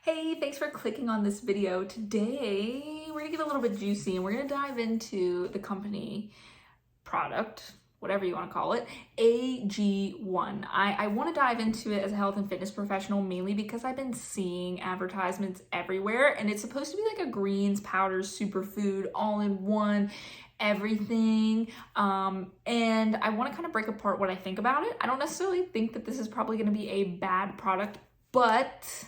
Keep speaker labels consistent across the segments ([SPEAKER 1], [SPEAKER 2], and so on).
[SPEAKER 1] Hey, thanks for clicking on this video. Today, we're gonna get a little bit juicy and we're gonna dive into the company product, whatever you wanna call it, AG1. I wanna dive into it as a health and fitness professional mainly because I've been seeing advertisements everywhere and it's supposed to be like a greens, powders, superfood, all in one, everything. And I wanna kind of break apart what I think about it. I don't necessarily think that this is probably gonna be a bad product, but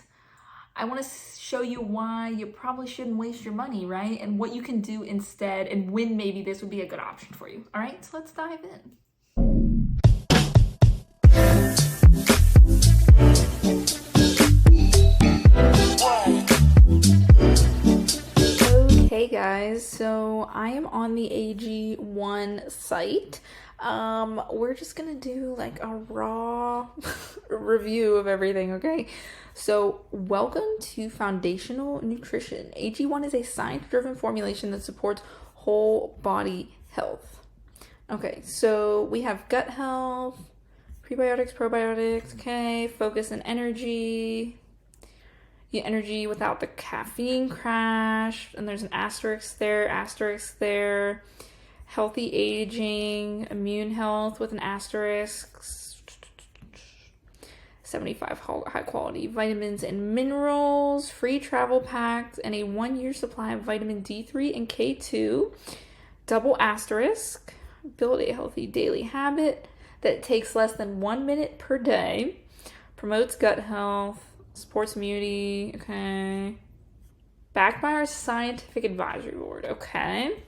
[SPEAKER 1] I want to show you why you probably shouldn't waste your money, right? And what you can do instead and when maybe this would be a good option for you. All right, so let's dive in. Okay guys, so I am on the AG1 site. We're just gonna do like a raw review of everything, okay? So welcome to Foundational Nutrition. AG1 is a science-driven formulation that supports whole body health. Okay, so we have gut health, prebiotics, probiotics, okay, focus and energy, the energy without the caffeine crash, and there's an asterisk there, healthy aging, immune health with an asterisk, 75 high quality vitamins and minerals, free travel packs, and a 1-year supply of vitamin D3 and K2, double asterisk, build a healthy daily habit that takes less than 1 minute per day, promotes gut health, supports immunity, okay, backed by our scientific advisory board, okay.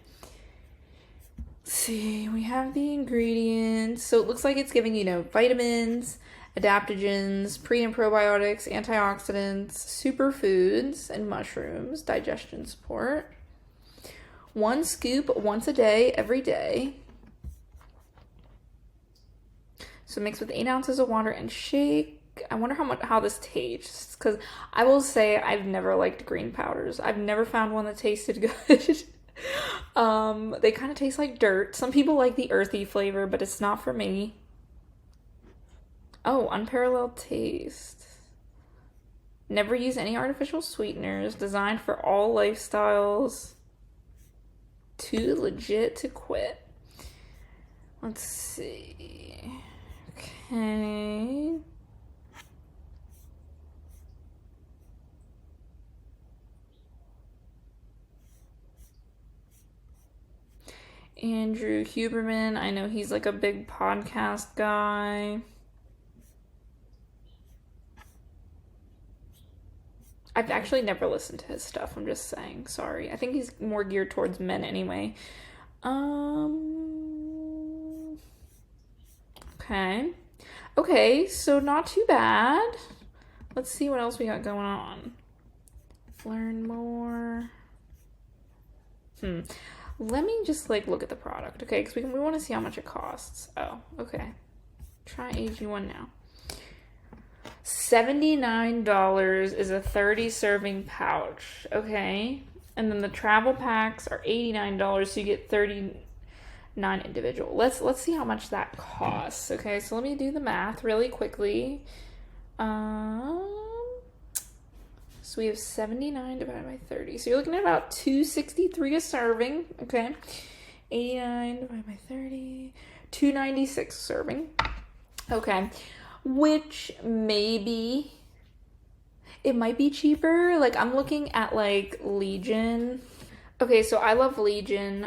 [SPEAKER 1] Let's see, we have the ingredients. So it looks like it's giving, vitamins, adaptogens, pre and probiotics, antioxidants, superfoods, and mushrooms, digestion support. 1 scoop once a day, every day. So mix with 8 ounces of water and shake. I wonder how this tastes, because I will say I've never liked green powders. I've never found one that tasted good. They kind of taste like dirt. Some people like the earthy flavor, but it's not for me. Oh, unparalleled taste. Never use any artificial sweeteners. Designed for all lifestyles. Too legit to quit. Let's see. Okay. Andrew Huberman. I know he's like a big podcast guy. I've actually never listened to his stuff. I'm just saying. Sorry. I think he's more geared towards men anyway. Okay. Okay, so not too bad. Let's see what else we got going on. Learn more. Let me just look at the product, okay? Because we want to see how much it costs. Oh, okay. Try AG1 now. $79 is a 30 serving pouch, okay? And then the travel packs are $89, so you get 39 individual. Let's see how much that costs, okay? So let me do the math really quickly. So we have 79 divided by 30. So you're looking at about $2.63 a serving, okay? 89 divided by 30, $2.96 a serving, okay? Which maybe it might be cheaper. I'm looking at Legion. Okay, so I love Legion.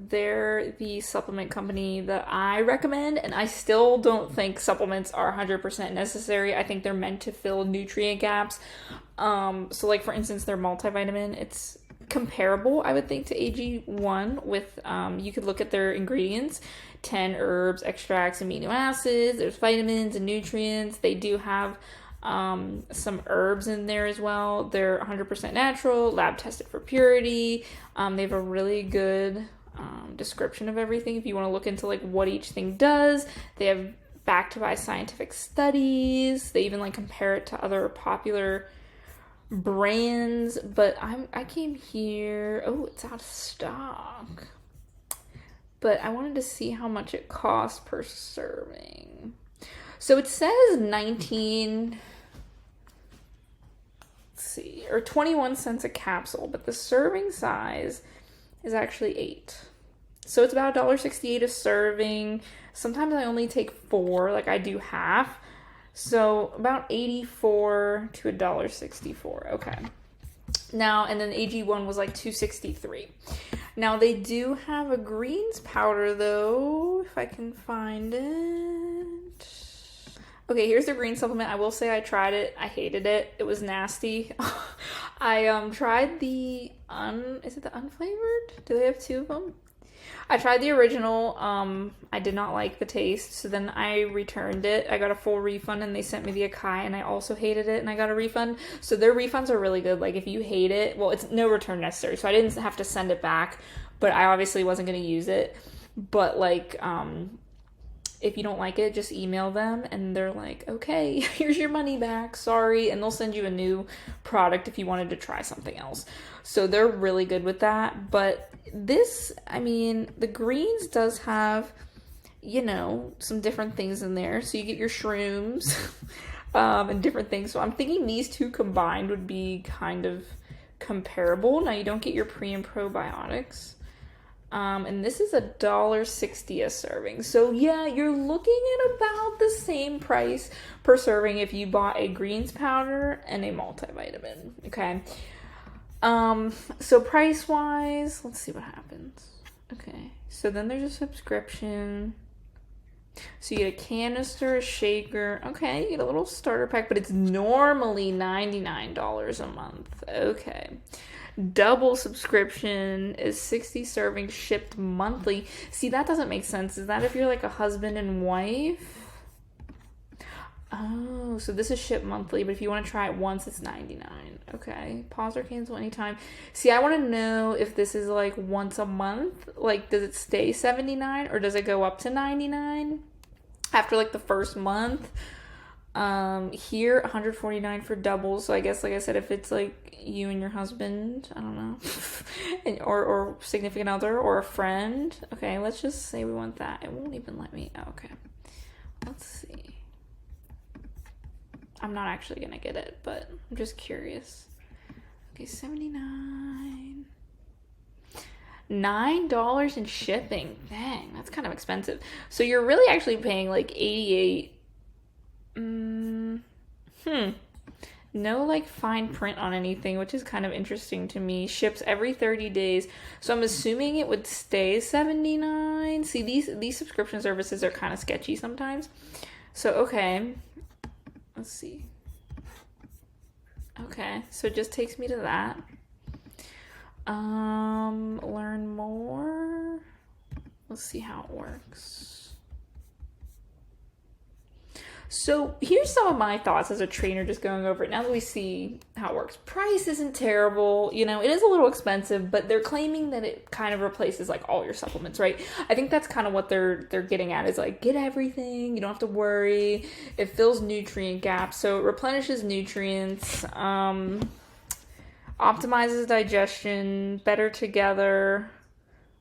[SPEAKER 1] They're the supplement company that I recommend, and I still don't think supplements are 100% necessary. I think they're meant to fill nutrient gaps. So for instance, their multivitamin, it's comparable, I would think, to AG1 with, you could look at their ingredients, 10 herbs, extracts, amino acids, there's vitamins and nutrients. They do have some herbs in there as well. They're 100% natural, lab tested for purity. They have a really good description of everything if you want to look into what each thing does. They have backed by scientific studies. They even compare it to other popular brands, but I came here. Oh, it's out of stock. But I wanted to see how much it costs per serving. So it says 19. Let's see, or 21 cents a capsule, but the serving size is actually 8. So it's about $1.68 a serving. Sometimes I only take 4, like I do half. So about 84 to $1.64. Okay. Now, and then AG1 was like $2.63. Now they do have a greens powder though, if I can find it. Okay, here's the green supplement. I will say I tried it. I hated it. It was nasty. I tried the is it the unflavored? Do they have 2 of them? I tried the original. I did not like the taste, so then I returned it. I got a full refund, and they sent me the Acai, and I also hated it, and I got a refund. So their refunds are really good. Like, if you hate it, well, it's no return necessary, so I didn't have to send it back, but I obviously wasn't going to use it. But, like, if you don't like it, just email them, and they're like, okay, here's your money back, sorry, and they'll send you a new product if you wanted to try something else. So they're really good with that. But this, I mean, the greens does have, you know, some different things in there. So you get your shrooms and different things. So I'm thinking these 2 combined would be kind of comparable. Now you don't get your pre and probiotics. And this is $1.60 a serving. So yeah, you're looking at about the same price per serving if you bought a greens powder and a multivitamin. Okay. So price wise, let's see what happens. Okay. So then there's a subscription. So you get a canister, a shaker. Okay, you get a little starter pack, but it's normally $99 a month. Okay. Double subscription is 60 servings shipped monthly. See, that doesn't make sense. Is that if you're like a husband and wife? Oh, so this is shipped monthly, but if you want to try it once, it's $99. Okay. Pause or cancel anytime. See, I want to know if this is like once a month. Like, does it stay $79 or does it go up to $99 after like the first month? Here, $149 for doubles. So I guess, like I said, if it's like you and your husband, I don't know, and, or significant other or a friend. Okay, let's just say we want that. It won't even let me. Oh, okay. Let's see. I'm not actually gonna get it, but I'm just curious. Okay, $79. $9 in shipping. Dang, that's kind of expensive. So you're really actually paying like $88. No like fine print on anything, which is kind of interesting to me. Ships every 30 days. So I'm assuming it would stay $79. See, these subscription services are kind of sketchy sometimes. So okay. Let's see. Okay, so it just takes me to that. Learn more. Let's see how it works. So here's some of my thoughts as a trainer, just going over it now that we see how it works. Price isn't terrible. You know, it is a little expensive, but they're claiming that it kind of replaces like all your supplements, right? I think that's kind of what they're getting at, is like, get everything. You don't have to worry. It fills nutrient gaps. So it replenishes nutrients, optimizes digestion, better together.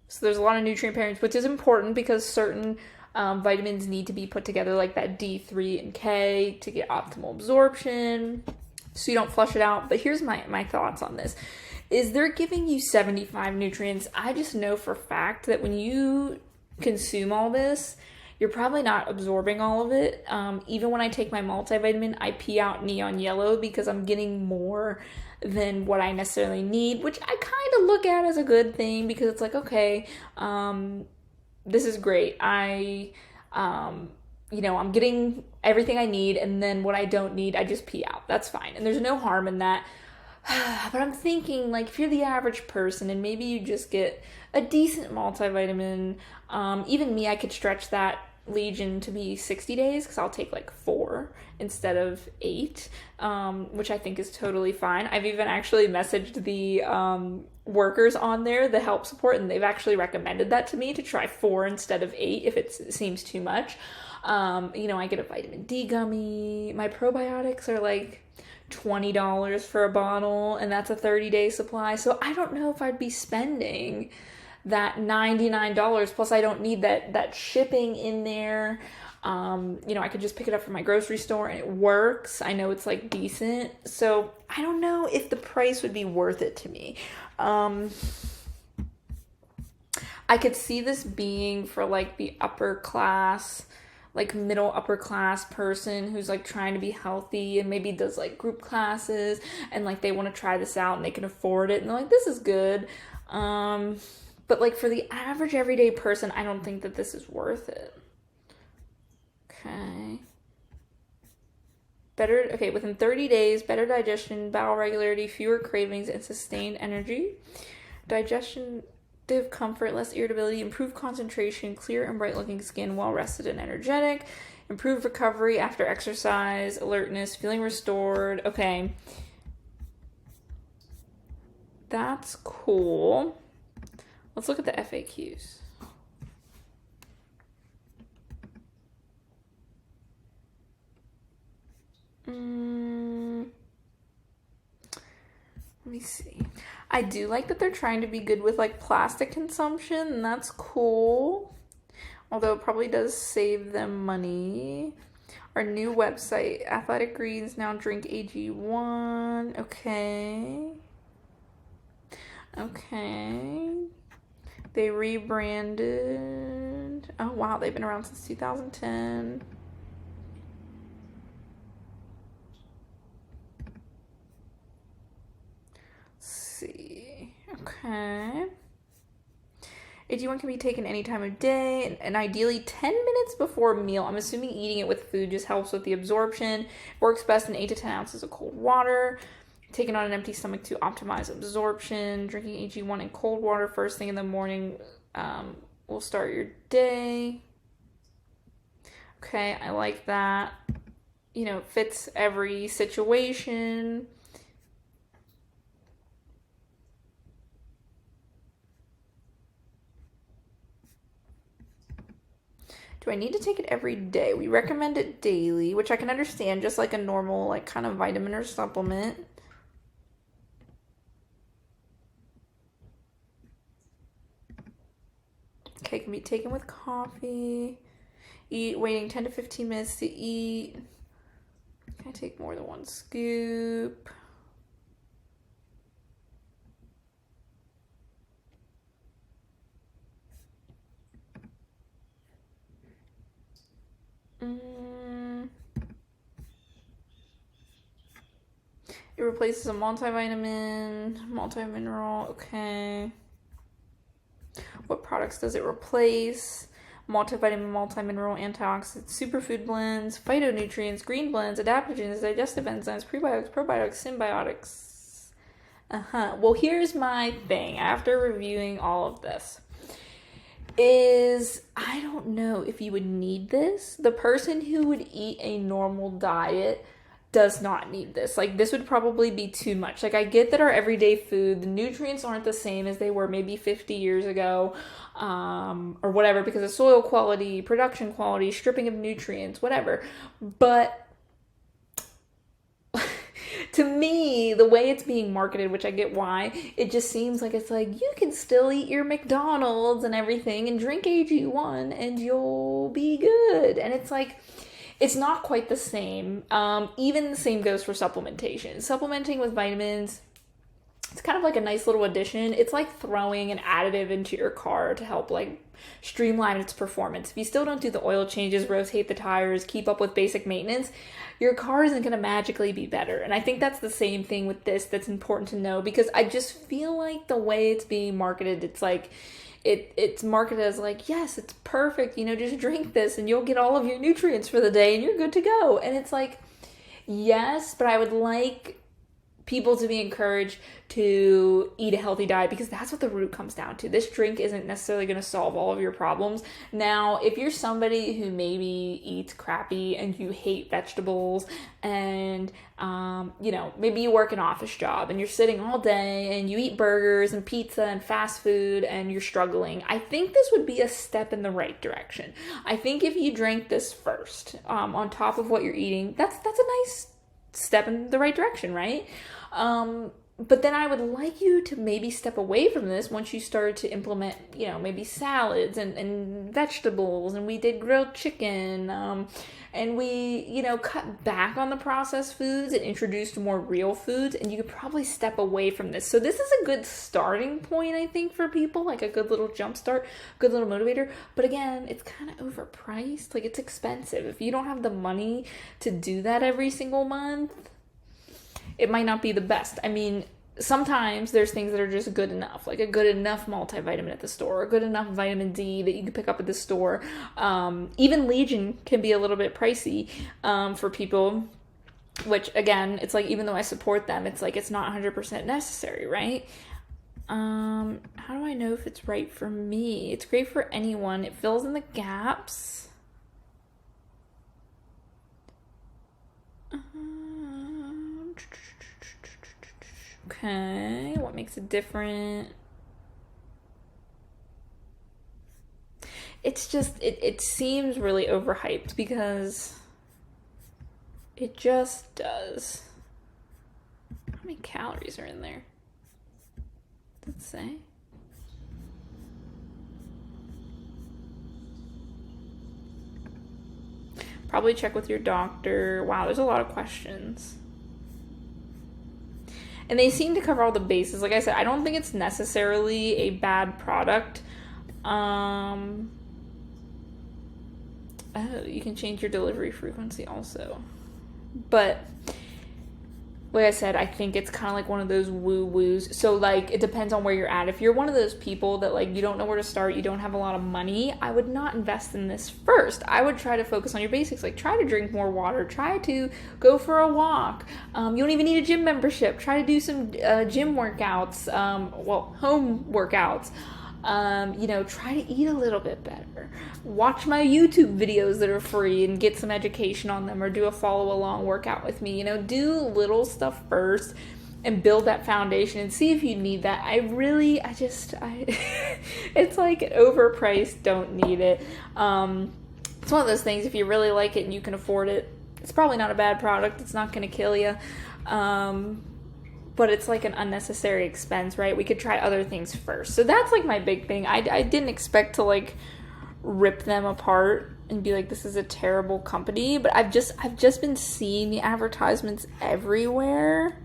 [SPEAKER 1] So there's a lot of nutrient pairings, which is important because certain vitamins need to be put together, like that D3 and K, to get optimal absorption, so you don't flush it out. But here's my thoughts on this. Is they're giving you 75 nutrients. I just know for a fact that when you consume all this, you're probably not absorbing all of it. Even when I take my multivitamin, I pee out neon yellow because I'm getting more than what I necessarily need, which I kind of look at as a good thing, because it's like, okay, this is great. I'm getting everything I need, and then what I don't need, I just pee out. That's fine. And there's no harm in that. But I'm thinking, like, if you're the average person and maybe you just get a decent multivitamin, even me, I could stretch that Legion to be 60 days because I'll take like 4 instead of 8, which I think is totally fine. I've even actually messaged the workers on there, the help support, and they've actually recommended that to me, to try 4 instead of 8 if it seems too much. I get a vitamin D gummy. My probiotics are like $20 for a bottle, and that's a 30-day supply. So I don't know if I'd be spending that $99, plus I don't need that shipping in there. You know, I could just pick it up from my grocery store and it works. I know it's like decent. So I don't know if the price would be worth it to me. I could see this being for like the upper class, like middle upper class person who's like trying to be healthy and maybe does like group classes and like they want to try this out and they can afford it and they're like, this is good. But like for the average everyday person, I don't think that this is worth it. Okay. Within 30 days, better digestion, bowel regularity, fewer cravings, and sustained energy. Digestion comfort, less irritability, improved concentration, clear and bright looking skin, well rested and energetic, improved recovery after exercise, alertness, feeling restored. Okay. That's cool. Let's look at the FAQs. Let me see. I do like that they're trying to be good with like plastic consumption, and that's cool. Although it probably does save them money. Our new website, Athletic Greens, now drink AG1. Okay. They rebranded. Oh wow, they've been around since 2010. See. Okay. AG1 can be taken any time of day and ideally 10 minutes before a meal. I'm assuming eating it with food just helps with the absorption. Works best in 8 to 10 ounces of cold water. Taken on an empty stomach to optimize absorption. Drinking AG1 in cold water first thing in the morning will start your day. Okay, I like that. You know, it fits every situation. Do I need to take it every day? We recommend it daily, which I can understand, just like a normal, like, kind of vitamin or supplement. Okay, can be taken with coffee. Waiting 10 to 15 minutes to eat. Can I take more than 1 scoop? It replaces a multivitamin, multimineral. Okay. What products does it replace? Multivitamin, multimineral, antioxidants, superfood blends, phytonutrients, green blends, adaptogens, digestive enzymes, prebiotics, probiotics, symbiotics. Well, here's my thing after reviewing all of this. I don't know if you would need this. The person who would eat a normal diet does not need this. Like, this would probably be too much. Like, I get that our everyday food, the nutrients aren't the same as they were maybe 50 years ago, or whatever, because of soil quality, production quality, stripping of nutrients, whatever. But to me, the way it's being marketed, which I get why, it just seems like it's like, you can still eat your McDonald's and everything and drink AG1 and you'll be good. And it's like, it's not quite the same. Even the same goes for supplementation. Supplementing with vitamins, it's kind of like a nice little addition. It's like throwing an additive into your car to help like streamline its performance. If you still don't do the oil changes, rotate the tires, keep up with basic maintenance, your car isn't going to magically be better. And I think that's the same thing with this that's important to know, because I just feel like the way it's being marketed, it's like, it's marketed as like, yes, it's perfect, you know, just drink this and you'll get all of your nutrients for the day and you're good to go. And it's like, yes, but I would like people to be encouraged to eat a healthy diet, because that's what the root comes down to. This drink isn't necessarily going to solve all of your problems. Now, if you're somebody who maybe eats crappy and you hate vegetables and, you know, maybe you work an office job and you're sitting all day and you eat burgers and pizza and fast food and you're struggling, I think this would be a step in the right direction. I think if you drank this first, on top of what you're eating, that's a nice step in the right direction, right? But then I would like you to maybe step away from this once you start to implement, maybe salads and vegetables, and we did grilled chicken, and we, cut back on the processed foods and introduced more real foods, and you could probably step away from this. So this is a good starting point, I think, for people, like a good little jump start, good little motivator. But again, it's kind of overpriced. Like, it's expensive. If you don't have the money to do that every single month, it might not be the best. I mean, sometimes there's things that are just good enough, like a good enough multivitamin at the store, or a good enough vitamin D that you can pick up at the store. Even Legion can be a little bit pricey for people, which again, it's like, even though I support them, it's like, it's not 100% necessary, right? How do I know if it's right for me? It's great for anyone. It fills in the gaps. Okay, what makes it different? It's just, it seems really overhyped because it just does. How many calories are in there? Does it say? Probably check with your doctor. Wow, there's a lot of questions. And they seem to cover all the bases. Like I said, I don't think it's necessarily a bad product. Oh, you can change your delivery frequency also. But like I said, I think it's kind of like one of those woo-woos. So, like, it depends on where you're at. If you're one of those people that, like, you don't know where to start, you don't have a lot of money, I would not invest in this first. I would try to focus on your basics. Like, try to drink more water. Try to go for a walk. You don't even need a gym membership. Try to do some gym workouts. Home workouts. Try to eat a little bit better. Watch my YouTube videos that are free and get some education on them, or do a follow along workout with me. Do little stuff first and build that foundation and see if you need that. It's like overpriced, don't need it. It's one of those things, if you really like it and you can afford it, it's probably not a bad product. It's not going to kill you. But it's like an unnecessary expense, right? We could try other things first. So that's like my big thing. I didn't expect to like rip them apart and be like, this is a terrible company. But I've just been seeing the advertisements everywhere.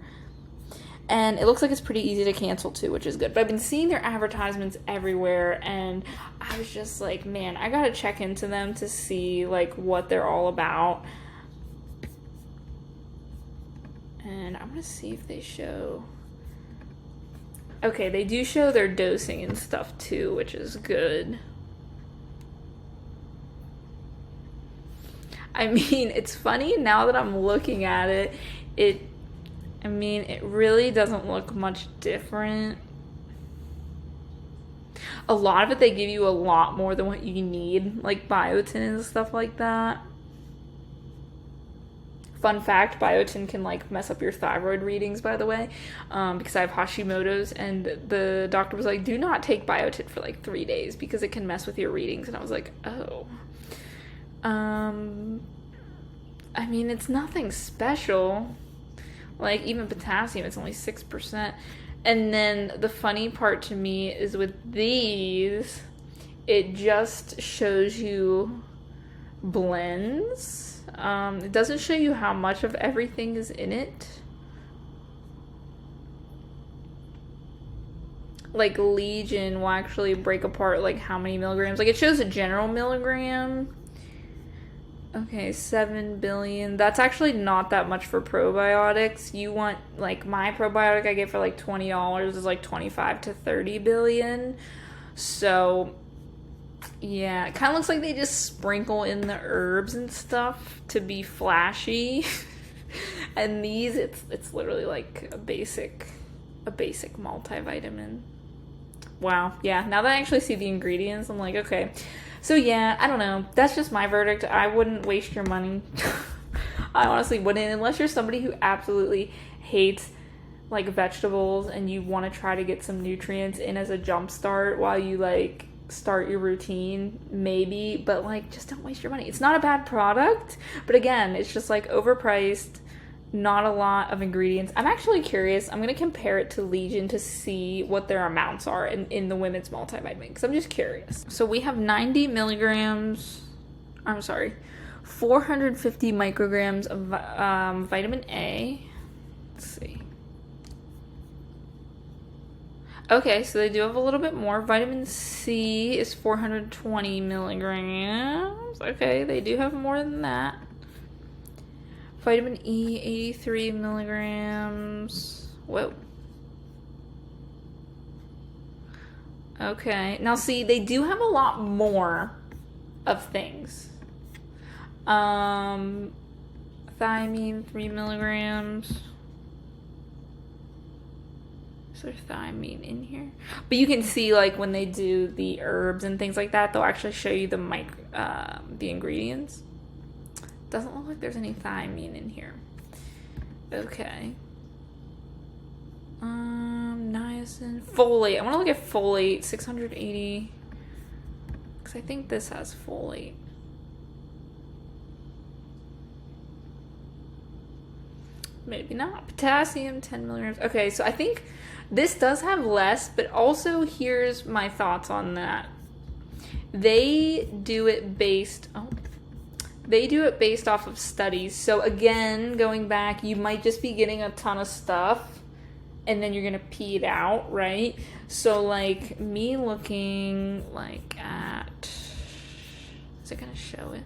[SPEAKER 1] And it looks like it's pretty easy to cancel too, which is good. But I've been seeing their advertisements everywhere, and I was just like, man, I gotta check into them to see like what they're all about. And I'm gonna see if they show. Okay, they do show their dosing and stuff too, which is good. I mean, it's funny now that I'm looking at it, it really doesn't look much different. A lot of it, they give you a lot more than what you need, like biotin and stuff like that. Fun fact, biotin can like mess up your thyroid readings, by the way, because I have Hashimoto's, and the doctor was like, do not take biotin for like 3 days because it can mess with your readings. And I was like, oh. I mean, it's nothing special. Like, even potassium, it's only 6%. And then the funny part to me is with these, it just shows you blends. It doesn't show you how much of everything is in it. Like, Legion will actually break apart, like, how many milligrams. Like, it shows a general milligram. Okay, 7 billion. That's actually not that much for probiotics. You want, like, my probiotic I get for, like, $20 is, like, 25 to 30 billion. So, yeah, it kind of looks like they just sprinkle in the herbs and stuff to be flashy. And these, it's literally, like, a basic multivitamin. Wow, yeah, now that I actually see the ingredients, I'm like, okay. So yeah, I don't know. That's just my verdict. I wouldn't waste your money. I honestly wouldn't, unless you're somebody who absolutely hates like vegetables and you want to try to get some nutrients in as a jump start while you like start your routine, maybe, but like just don't waste your money. It's not a bad product, but again, it's just like overpriced not a lot of ingredients. I'm actually curious. I'm going to compare it to Legion to see what their amounts are in the women's multivitamin, because I'm just curious. So we have 90 milligrams, 450 micrograms of vitamin A. Let's see. Okay, so they do have a little bit more. Vitamin C is 420 milligrams. Okay, they do have more than that. Vitamin E, 83 milligrams. Whoa. Okay. Now, see, they do have a lot more of things. Thiamine, 3 milligrams. Is there thiamine in here? But you can see, like, when they do the herbs and things like that, they'll actually show you the ingredients. Doesn't look like there's any thiamine in here. Okay. Niacin. Folate. I want to look at folate. 680. Because I think this has folate. Maybe not. Potassium, 10 milligrams. Okay, so I think this does have less, but also here's my thoughts on that. They do it based off of studies. So again, going back, you might just be getting a ton of stuff and then you're going to pee it out, right? So like me looking like at, is it going to show it?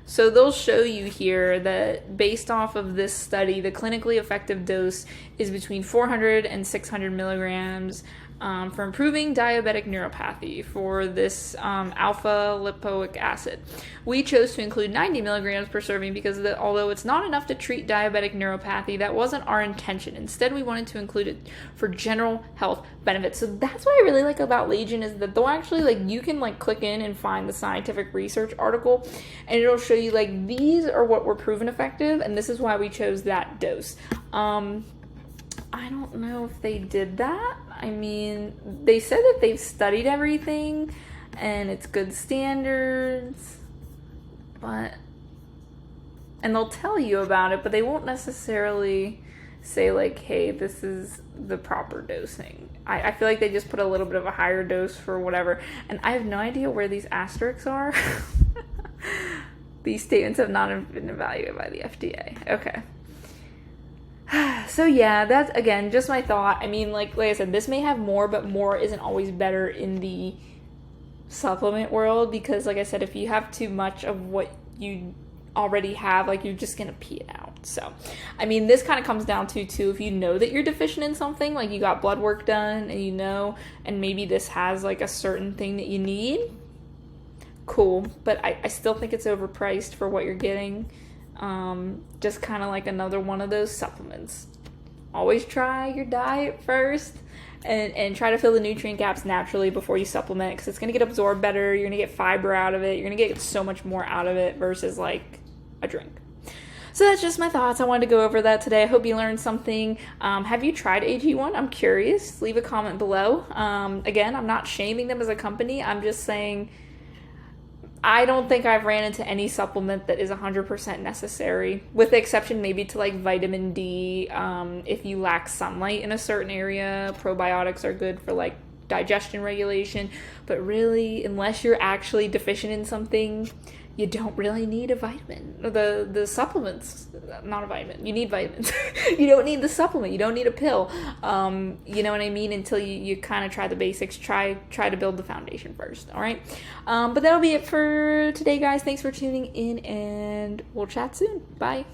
[SPEAKER 1] So they'll show you here that based off of this study, the clinically effective dose is between 400 and 600 milligrams for improving diabetic neuropathy for this alpha lipoic acid. We chose to include 90 milligrams per serving because although it's not enough to treat diabetic neuropathy, that wasn't our intention. Instead, we wanted to include it for general health benefits. So that's what I really like about Legion, is that they'll actually, like, you can like click in and find the scientific research article and it'll show you like these are what were proven effective and this is why we chose that dose. I don't know if they did that. I mean, they said that they've studied everything and it's good standards, and they'll tell you about it, but they won't necessarily say like, hey, this is the proper dosing. I feel like they just put a little bit of a higher dose for whatever, and I have no idea where these asterisks are. These statements have not been evaluated by the FDA. Okay. So yeah, that's, again, just my thought. I mean, like I said, this may have more, but more isn't always better in the supplement world, because like I said, if you have too much of what you already have, like, you're just gonna pee it out. So I mean, this kind of comes down to too, if you know that you're deficient in something, like you got blood work done and you know, and maybe this has like a certain thing that you need, cool, but I still think it's overpriced for what you're getting. Just kind of like another one of those supplements. Always try your diet first and try to fill the nutrient gaps naturally before you supplement, because it's going to get absorbed better. You're going to get fiber out of it. You're going to get so much more out of it versus like a drink. So that's just my thoughts. I wanted to go over that today. I hope you learned something. Have you tried AG1? I'm curious. Leave a comment below. Again, I'm not shaming them as a company. I'm just saying, I don't think I've ran into any supplement that is 100% necessary, with the exception maybe to like vitamin D. If you lack sunlight in a certain area, probiotics are good for like digestion regulation. But really, unless you're actually deficient in something, you don't really need a vitamin. The supplements, not a vitamin. You need vitamins. You don't need the supplement. You don't need a pill. You know what I mean? Until you kind of try the basics. Try to build the foundation first. All right. But that'll be it for today, guys. Thanks for tuning in, and we'll chat soon. Bye.